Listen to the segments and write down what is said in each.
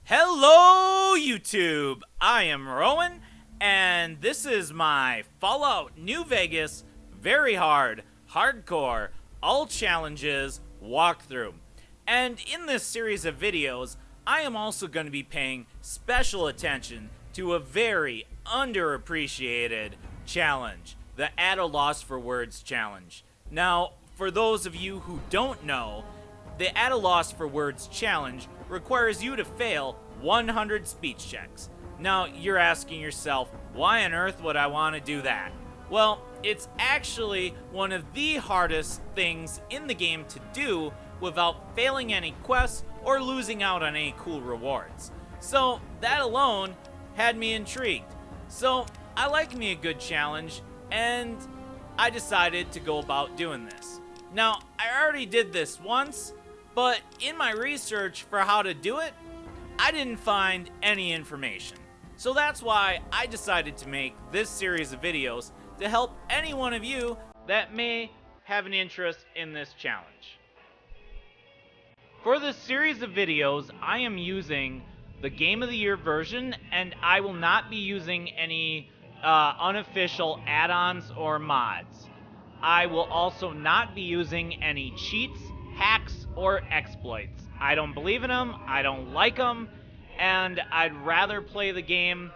Hello, YouTube! I am Rowan, and this is my Fallout New Vegas very hard, hardcore, all challenges walkthrough. And in this series of videos, I am also going to be paying special attention to a very underappreciated challenge, the At a Loss for Words challenge. Now, for those of you who don't know, the At a Loss for Words challenge requires you to fail 100 speech checks. Now, you're asking yourself, why on earth would I want to do that? Well, it's actually one of the hardest things in the game to do without failing any quests or losing out on any cool rewards. So, that alone had me intrigued. So, I like me a good challenge, and I decided to go about doing this. Now, I already did this once, but in my research for how to do it, I didn't find any information. So that's why I decided to make this series of videos to help any one of you that may have an interest in this challenge. For this series of videos, I am using the Game of the Year version, and I will not be using any unofficial add-ons or mods. I will also not be using any cheats, hacks, or exploits. I don't believe in them, I don't like them, and I'd rather play the game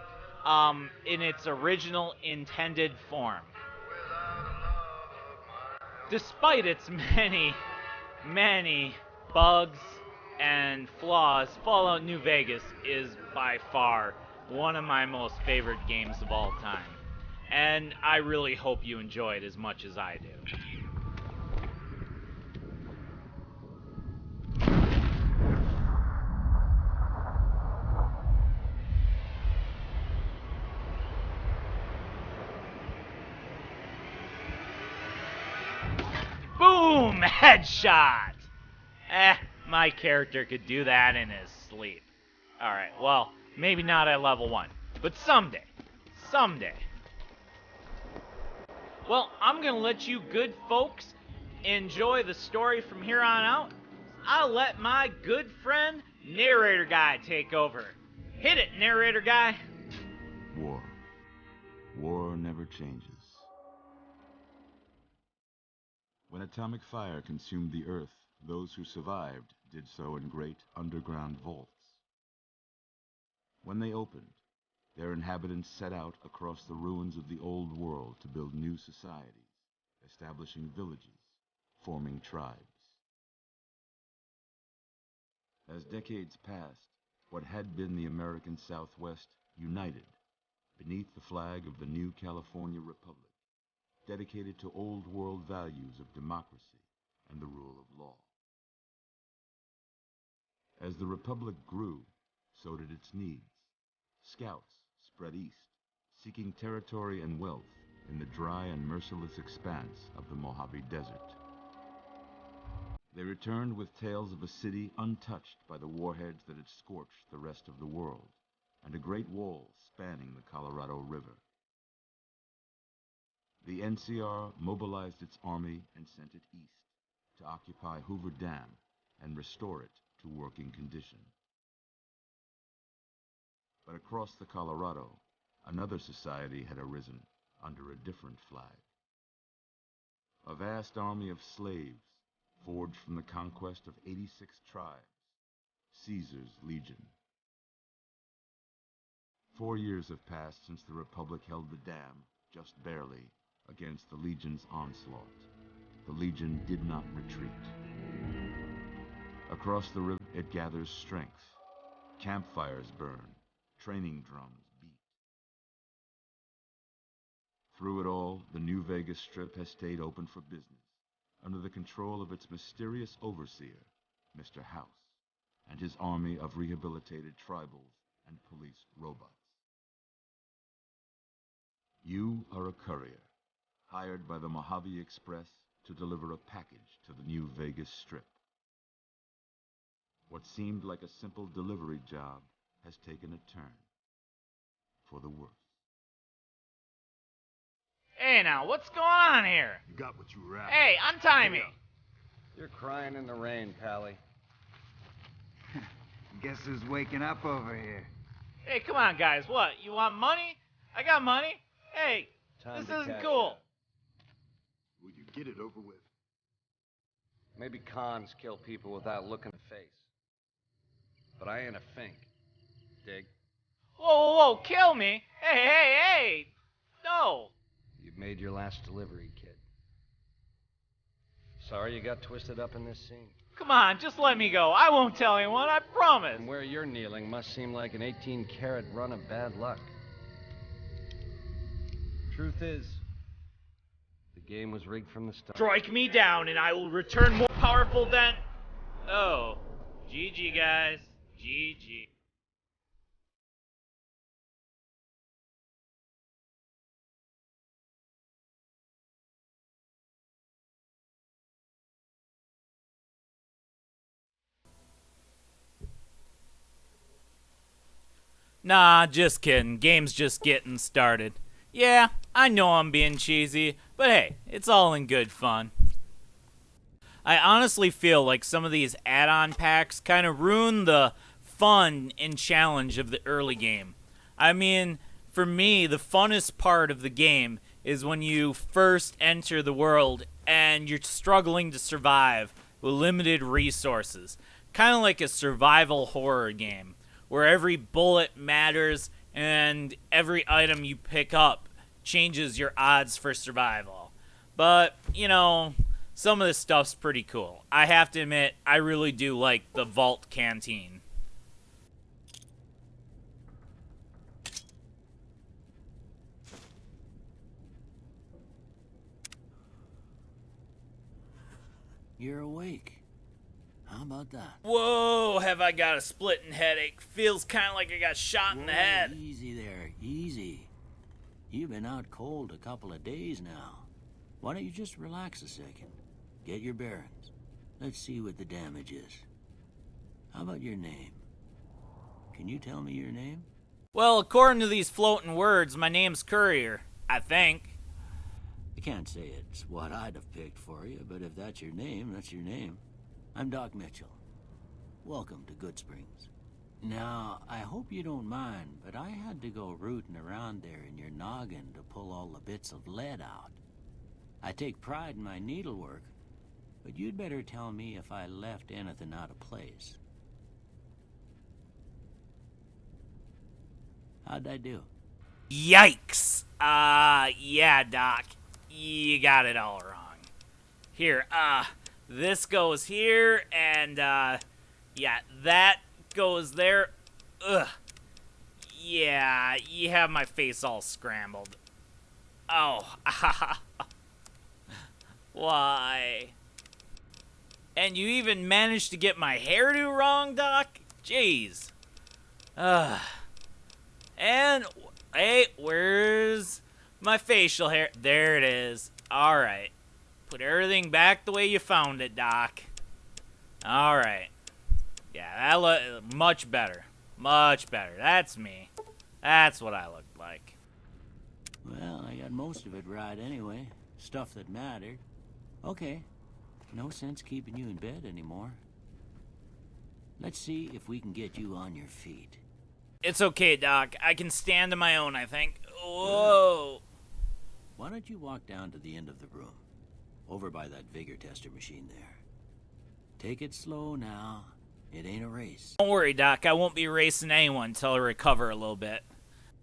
in its original intended form. Despite its many bugs and flaws, Fallout New Vegas is by far one of my most favorite games of all time. And I really hope you enjoy it as much as I do. Boom! Headshot! My character could do that in his sleep. Alright, well, maybe not at level 1, but someday. Someday. Well, I'm gonna let you good folks enjoy the story from here on out. I'll let my good friend, Narrator Guy, take over. Hit it, Narrator Guy! War. War never changes. When atomic fire consumed the earth, those who survived did so in great underground vaults. When they opened, their inhabitants set out across the ruins of the old world to build new societies, establishing villages, forming tribes. As decades passed, what had been the American Southwest united beneath the flag of the new California Republic, dedicated to old world values of democracy and the rule of law. As the Republic grew, so did its needs. Scouts spread east, seeking territory and wealth in the dry and merciless expanse of the Mojave Desert. They returned with tales of a city untouched by the warheads that had scorched the rest of the world, and a great wall spanning the Colorado River. The NCR mobilized its army and sent it east to occupy Hoover Dam and restore it to working condition. But across the Colorado, another society had arisen under a different flag. A vast army of slaves forged from the conquest of 86 tribes, Caesar's Legion. 4 years have passed since the Republic held the dam, just barely, against the Legion's onslaught. The Legion did not retreat. Across the river, it gathers strength. Campfires burn, training drums beat. Through it all, the New Vegas Strip has stayed open for business, under the control of its mysterious overseer, Mr. House, and his army of rehabilitated tribals and police robots. You are a courier, hired by the Mojave Express to deliver a package to the New Vegas Strip. What seemed like a simple delivery job has taken a turn for the worse. Hey now, what's going on here? You got what you were after. Hey, untie me! You're crying in the rain, Pally. Guess who's waking up over here? Hey, come on, guys. What? You want money? I got money. Hey, this isn't cool. Will you get it over with? Maybe cons kill people without looking at face. But I ain't a fink. Dig? Whoa, whoa, whoa, kill me? Hey, hey, hey! No! You've made your last delivery, kid. Sorry you got twisted up in this scene. Come on, just let me go. I won't tell anyone, I promise. And where you're kneeling must seem like an 18-carat run of bad luck. Truth is, the game was rigged from the start. Strike me down and I will return more powerful than... Oh. GG, guys. GG. Nah, just kidding. Game's just getting started. Yeah, I know I'm being cheesy, but hey, it's all in good fun. I honestly feel like some of these add-on packs kind of ruin the fun and challenge of the early game. I mean, for me, the funnest part of the game is when you first enter the world and you're struggling to survive with limited resources. Kind of like a survival horror game, where every bullet matters and every item you pick up changes your odds for survival. But, you know, some of this stuff's pretty cool. I have to admit, I really do like the Vault Canteen. You're awake. How about that? Whoa, have I got a splitting headache. Feels kind of like I got shot in the head. Easy there, easy. You've been out cold a couple of days now. Why don't you just relax a second? Get your bearings. Let's see what the damage is. How about your name? Can you tell me your name? Well, according to these floating words, my name's Courier, I think. I can't say it's what I'd have picked for you, but if that's your name, that's your name. I'm Doc Mitchell. Welcome to Goodsprings. Now, I hope you don't mind, but I had to go rooting around there in your noggin to pull all the bits of lead out. I take pride in my needlework, but you'd better tell me if I left anything out of place. How'd I do? Yikes. Yeah, Doc. You got it all wrong. Here, this goes here, and, yeah, that goes there. Ugh. Yeah, you have my face all scrambled. Oh, why? And you even managed to get my hairdo wrong, Doc? Jeez. And, hey, where's my facial hair? There it is. Alright. Put everything back the way you found it, Doc. Alright. Yeah, that look much better. Much better. That's me. That's what I looked like. Well, I got most of it right anyway. Stuff that mattered. Okay. No sense keeping you in bed anymore. Let's see if we can get you on your feet. It's okay, Doc. I can stand on my own, I think. Whoa. Why don't you walk down to the end of the room? Over by that vigor tester machine there. Take it slow now. It ain't a race. Don't worry, Doc. I won't be racing anyone until I recover a little bit.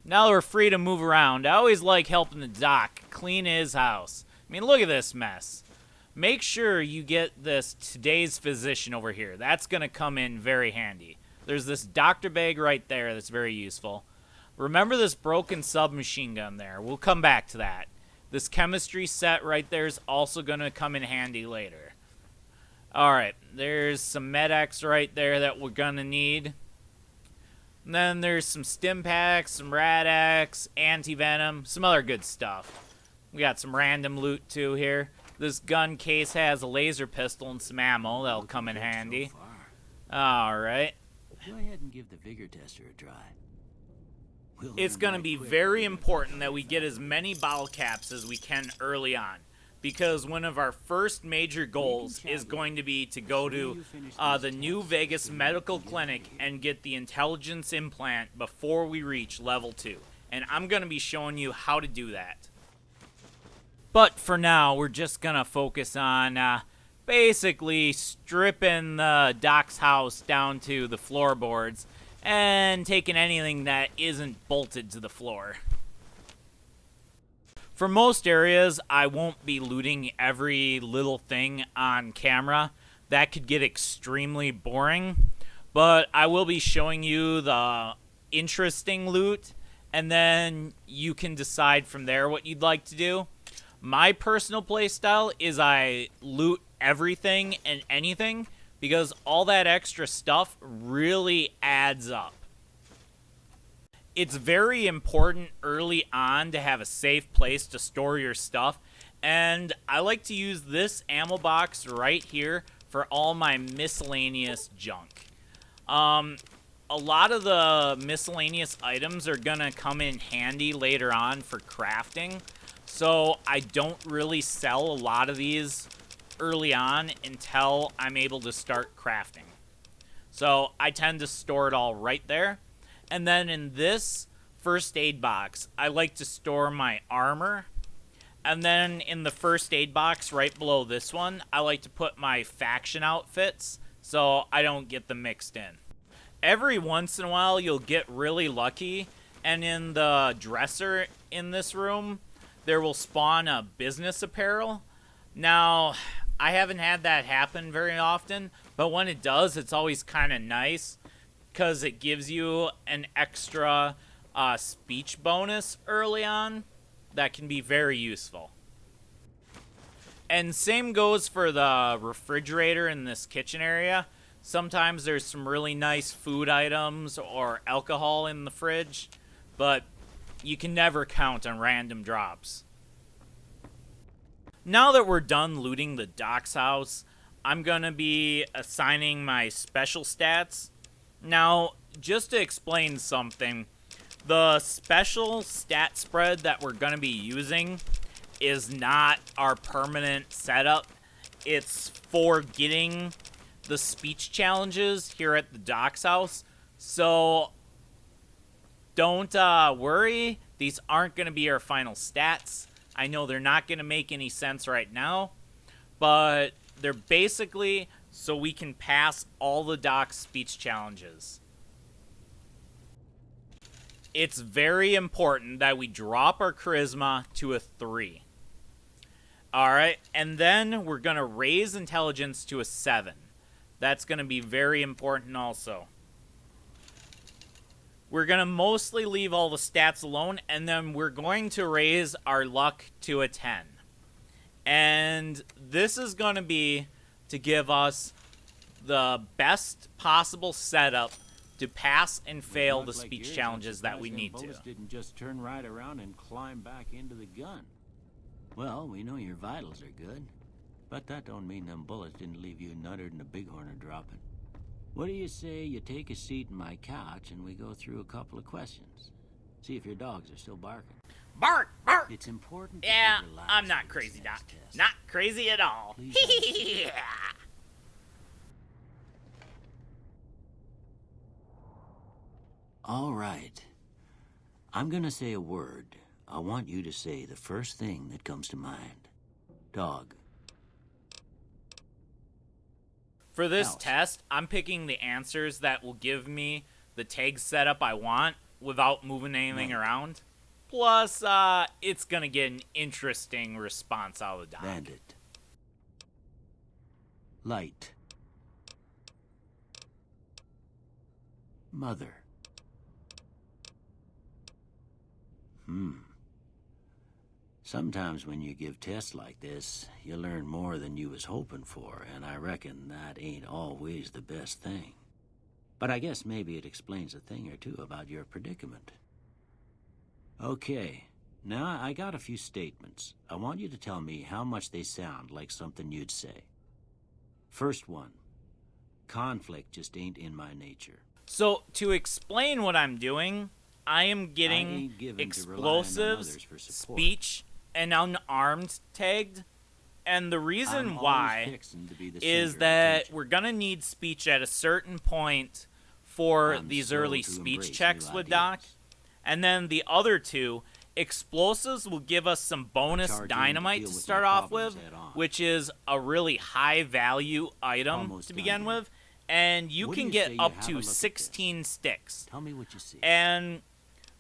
Now that we're free to move around, I always like helping the Doc clean his house. I mean, look at this mess. Make sure you get this today's physician over here. That's going to come in very handy. There's this doctor bag right there that's very useful. Remember this broken submachine gun there. We'll come back to that. This chemistry set right there is also going to come in handy later. Alright, there's some Med-X right there that we're going to need. And then there's some stimpaks, some Rad-X, anti-venom, some other good stuff. We got some random loot too here. This gun case has a laser pistol and some ammo that'll come in handy. Alright. Go ahead and give the vigor tester a try. It's going to be very important that we get as many bottle caps as we can early on. because one of our first major goals is going to be to go to the New Vegas Medical Clinic and get the intelligence implant before we reach level 2. And I'm going to be showing you how to do that. But for now, we're just going to focus on basically stripping the Doc's house down to the floorboards and taking anything that isn't bolted to the floor. For most areas, I won't be looting every little thing on camera. That could get extremely boring. But I will be showing you the interesting loot, and then you can decide from there what you'd like to do. My personal playstyle is I loot everything and anything, because all that extra stuff really adds up. It's very important early on to have a safe place to store your stuff, and I like to use this ammo box right here for all my miscellaneous junk. A lot of the miscellaneous items are gonna come in handy later on for crafting, so I don't really sell a lot of these early on until I'm able to start crafting. So I tend to store it all right there. And then in this first aid box, I like to store my armor. And then in the first aid box right below this one, I like to put my faction outfits so I don't get them mixed in. Every once in a while, you'll get really lucky, and in the dresser in this room, there will spawn a business apparel. Now, I haven't had that happen very often, but when it does, it's always kind of nice because it gives you an extra speech bonus early on that can be very useful. And same goes for the refrigerator in this kitchen area. Sometimes there's some really nice food items or alcohol in the fridge, but you can never count on random drops. Now that we're done looting the Doc's house, I'm going to be assigning my special stats. Now, just to explain something, the special stat spread that we're going to be using is not our permanent setup. It's for getting the speech challenges here at the Doc's house. So don't worry, these aren't going to be our final stats. I know they're not going to make any sense right now, but they're basically so we can pass all the Doc's speech challenges. It's very important that we drop our charisma to a 3. Alright, and then we're going to raise intelligence to a 7. That's going to be very important also. We're going to mostly leave all the stats alone, and then we're going to raise our luck to a 10. And this is going to be to give us the best possible setup to pass and fail the speech challenges that we need to. Didn't just turn right around and climb back into the gun. Well, we know your vitals are good, but that don't mean them bullets didn't leave you nuttered and a bighorn are dropping. What do you say you take a seat in my couch and we go through a couple of questions? See if your dogs are still barking. Bark! Bark! It's important. Yeah, I'm not crazy, Doc. Not crazy at all. Yeah. All right. I'm gonna say a word. I want you to say the first thing that comes to mind. Dog. For this test, I'm picking the answers that will give me the tag setup I want without moving anything around. Plus, it's gonna get an interesting response out of the Doc. Bandit. Light. Mother. Sometimes when you give tests like this, you learn more than you was hoping for, and I reckon that ain't always the best thing. But I guess maybe it explains a thing or two about your predicament. Okay, now I got a few statements. I want you to tell me how much they sound like something you'd say. First one, conflict just ain't in my nature. So, to explain what I'm doing, I am getting explosives, speech, and unarmed tagged. And the reason I'm always why fixin' to be the is center of that attention. we're going to need speech at a certain point for I'm these slow early to speech embrace checks new with Doc. ideas. And then the other two, explosives will give us some bonus Charge in to dynamite deal to with start my off problems with, head on. which is a really high value item Almost to done begin here. with. And you What do can you get say you up have a to look at this? 16 sticks. Tell me what you see. And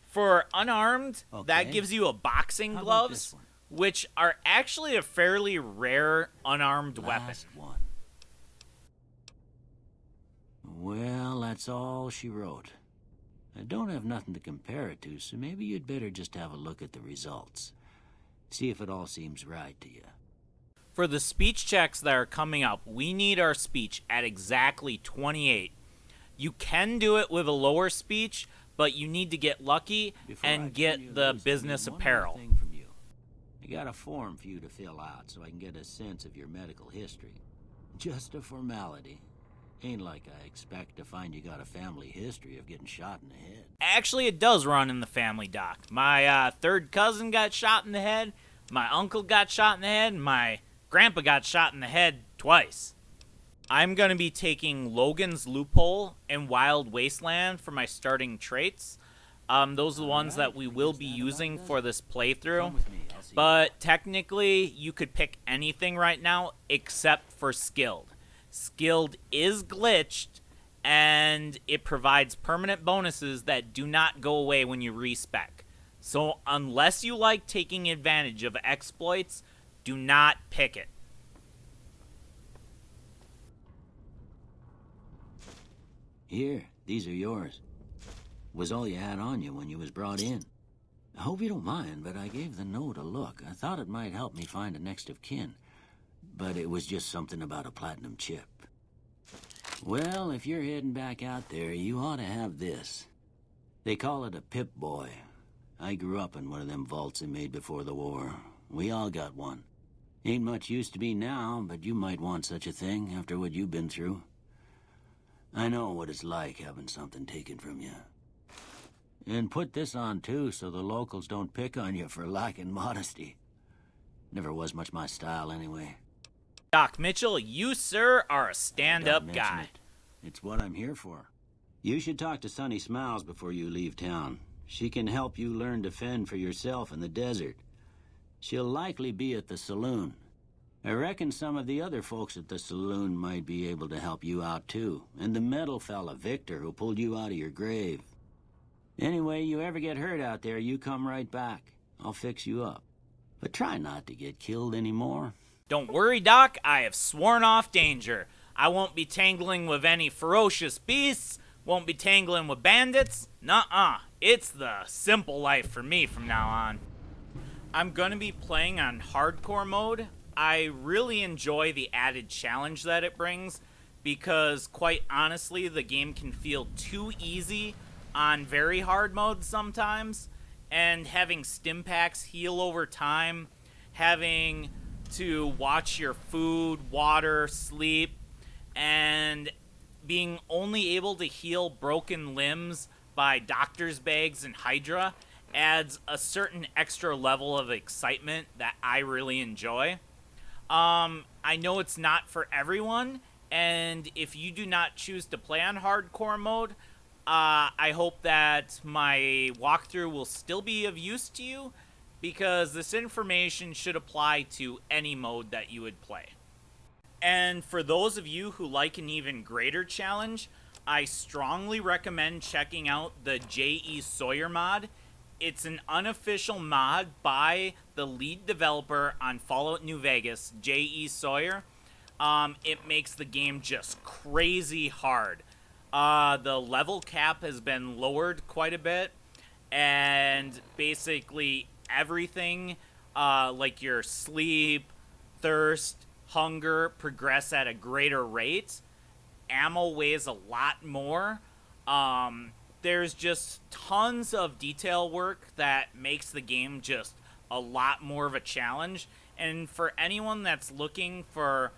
for unarmed, that Okay. gives you a boxing How about gloves, this one? which are actually a fairly rare unarmed weapon. Last one. Well, that's all she wrote. I don't have nothing to compare it to, so maybe you'd better just have a look at the results. See if it all seems right to you. For the speech checks that are coming up, we need our speech at exactly 28. You can do it with a lower speech, but you need to get lucky Before I and turn get you the loose, I business need one more apparel. thing from you. I got a form for you to fill out so I can get a sense of your medical history. Just a formality. Ain't like I expect to find you got a family history of getting shot in the head. Actually, it does run in the family, Doc. My third cousin got shot in the head, my uncle got shot in the head, and my grandpa got shot in the head twice. I'm going to be taking Logan's Loophole and Wild Wasteland for my starting traits. Those are the ones that we will be using for this playthrough. Come with me, I'll see you. But technically, you could pick anything right now except for Skilled. Skilled is glitched, and it provides permanent bonuses that do not go away when you respec. So unless you like taking advantage of exploits, do not pick it. Here, these are yours. Was all you had on you when you was brought in. I hope you don't mind, but I gave the note a look. I thought it might help me find a next of kin. But it was just something about a platinum chip. Well, if you're heading back out there, you ought to have this. They call it a Pip-Boy. I grew up in one of them vaults they made before the war. We all got one. Ain't much use to me now, but you might want such a thing after what you've been through. I know what it's like having something taken from you. And put this on, too, so the locals don't pick on you for lacking modesty. Never was much my style, anyway. Doc Mitchell, you, sir, are a Don't stand-up mention guy. it. It's what I'm here for. You should talk to Sunny Smiles before you leave town. She can help you learn to fend for yourself in the desert. She'll likely be at the saloon. I reckon some of the other folks at the saloon might be able to help you out, too. And the metal fella, Victor, who pulled you out of your grave. Anyway, you ever get hurt out there, you come right back. I'll fix you up. But try not to get killed anymore. Don't worry, Doc, I have sworn off danger. I won't be tangling with any ferocious beasts, won't be tangling with bandits. Nuh-uh. It's the simple life for me from now on. I'm gonna be playing on hardcore mode. I really enjoy the added challenge that it brings because, quite honestly, the game can feel too easy on very hard mode sometimes, and having stimpaks heal over time, having to watch your food, water, sleep, and being only able to heal broken limbs by doctor's bags and Hydra adds a certain extra level of excitement that I really enjoy. I know it's not for everyone, and if you do not choose to play on hardcore mode, I hope that my walkthrough will still be of use to you, because this information should apply to any mode that you would play. And for those of you who like an even greater challenge, I strongly recommend checking out the J.E. Sawyer mod. It's an unofficial mod by the lead developer on Fallout New Vegas, J.E. Sawyer. It makes the game just crazy hard. The level cap has been lowered quite a bit, and basically everything, like your sleep, thirst, hunger, progress at a greater rate. Ammo weighs a lot more. There's just tons of detail work that makes the game just a lot more of a challenge. And for anyone that's looking for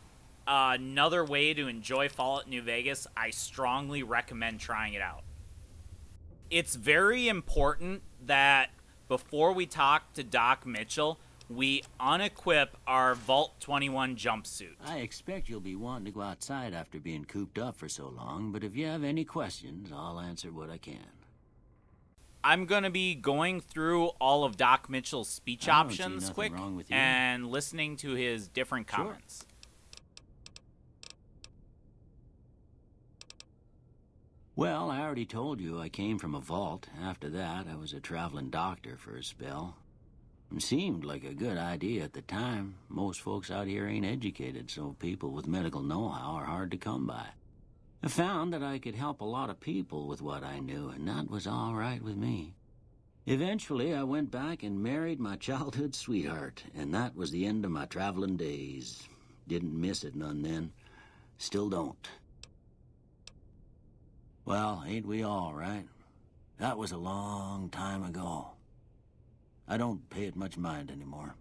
another way to enjoy Fallout New Vegas, I strongly recommend trying it out. It's very important that before we talk to Doc Mitchell, we unequip our Vault 21 jumpsuit. I expect you'll be wanting to go outside after being cooped up for so long, but if you have any questions, I'll answer what I can. I'm going to be going through all of Doc Mitchell's speech I don't see options nothing quick wrong with you. and listening to his different Sure. comments. Well, I already told you I came from a vault. After that, I was a traveling doctor for a spell. It seemed like a good idea at the time. Most folks out here ain't educated, so people with medical know-how are hard to come by. I found that I could help a lot of people with what I knew, and that was all right with me. Eventually, I went back and married my childhood sweetheart, and that was the end of my traveling days. Didn't miss it none then. Still don't. Well, ain't we all, right? That was a long time ago. I don't pay it much mind anymore.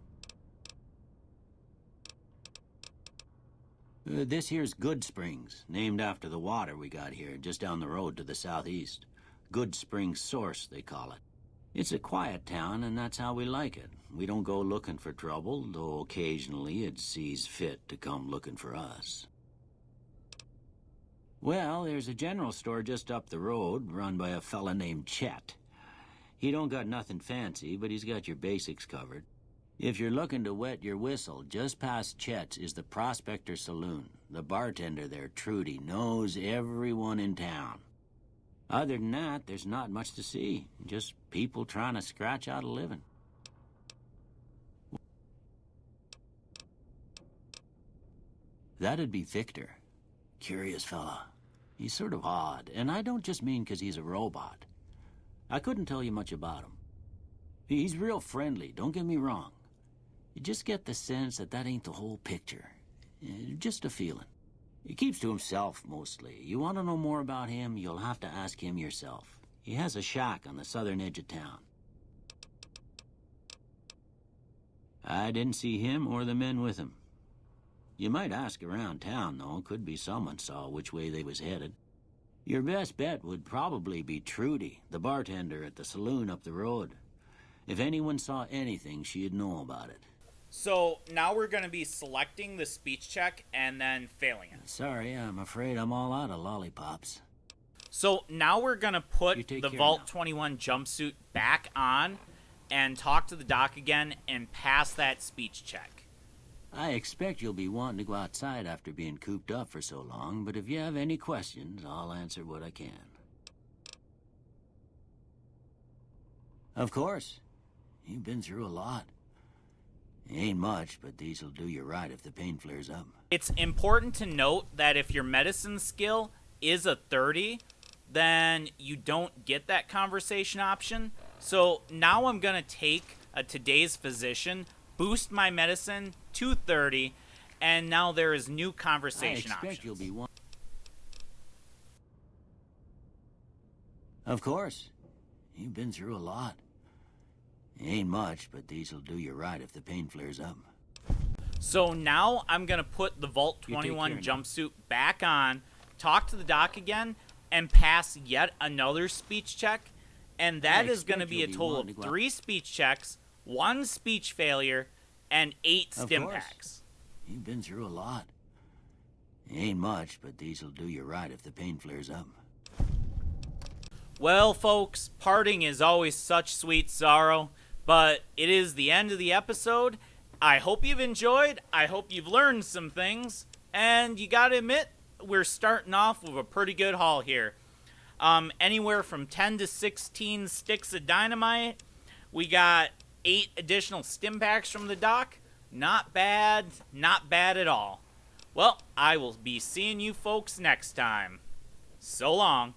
This here's Good Springs, named after the water we got here, just down the road to the southeast. Good Springs Source, they call it. It's a quiet town, and that's how we like it. We don't go looking for trouble, though occasionally it sees fit to come looking for us. Well, there's a general store just up the road, run by a fella named Chet. He don't got nothing fancy, but he's got your basics covered. If you're looking to wet your whistle, just past Chet's is the Prospector Saloon. The bartender there, Trudy, knows everyone in town. Other than that, there's not much to see. Just people trying to scratch out a living. That'd be Victor. Curious fella. He's sort of odd, and I don't just mean 'cause he's a robot. I couldn't tell you much about him. He's real friendly, don't get me wrong. You just get the sense that that ain't the whole picture. Just a feeling. He keeps to himself, mostly. You want to know more about him, you'll have to ask him yourself. He has a shack on the southern edge of town. I didn't see him or the men with him. You might ask around town, though. Could be someone saw which way they was headed. Your best bet would probably be Trudy, the bartender at the saloon up the road. If anyone saw anything, she'd know about it. So now we're going to be selecting the speech check and then failing it. Sorry, I'm afraid I'm all out of lollipops. So now we're going to You put take the care Vault now. 21 jumpsuit back on and talk to the doc again and pass that speech check. I expect you'll be wanting to go outside after being cooped up for so long, but if you have any questions, I'll answer what I can. Of course. You've been through a lot. Ain't much, but these'll do you right if the pain flares up. It's important to note that if your medicine skill is a 30, then you don't get that conversation option. So now I'm going to take a today's physician, boost my medicine to 30, and now there is new conversation I expect options. you'll be one. Of course. You've been through a lot. Ain't much, but these'll do you right if the pain flares up. So now I'm going to put the Vault You take 21 care now. jumpsuit back on, talk to the doc again, and pass yet another speech check. And that is going to expect be a you'll be total wanting of to go out- 3 speech checks, 1 speech failure, and 8 Of stimpaks. You've been through a lot. Ain't much, but these'll do you right if the pain flares up. Well, folks, parting is always such sweet sorrow, but it is the end of the episode. I hope you've enjoyed. I hope you've learned some things. And you gotta admit, we're starting off with a pretty good haul here. Anywhere from 10 to 16 sticks of dynamite. We got 8 additional stimpaks from the doc. Not bad at all. Well, I will be seeing you folks next time. So long.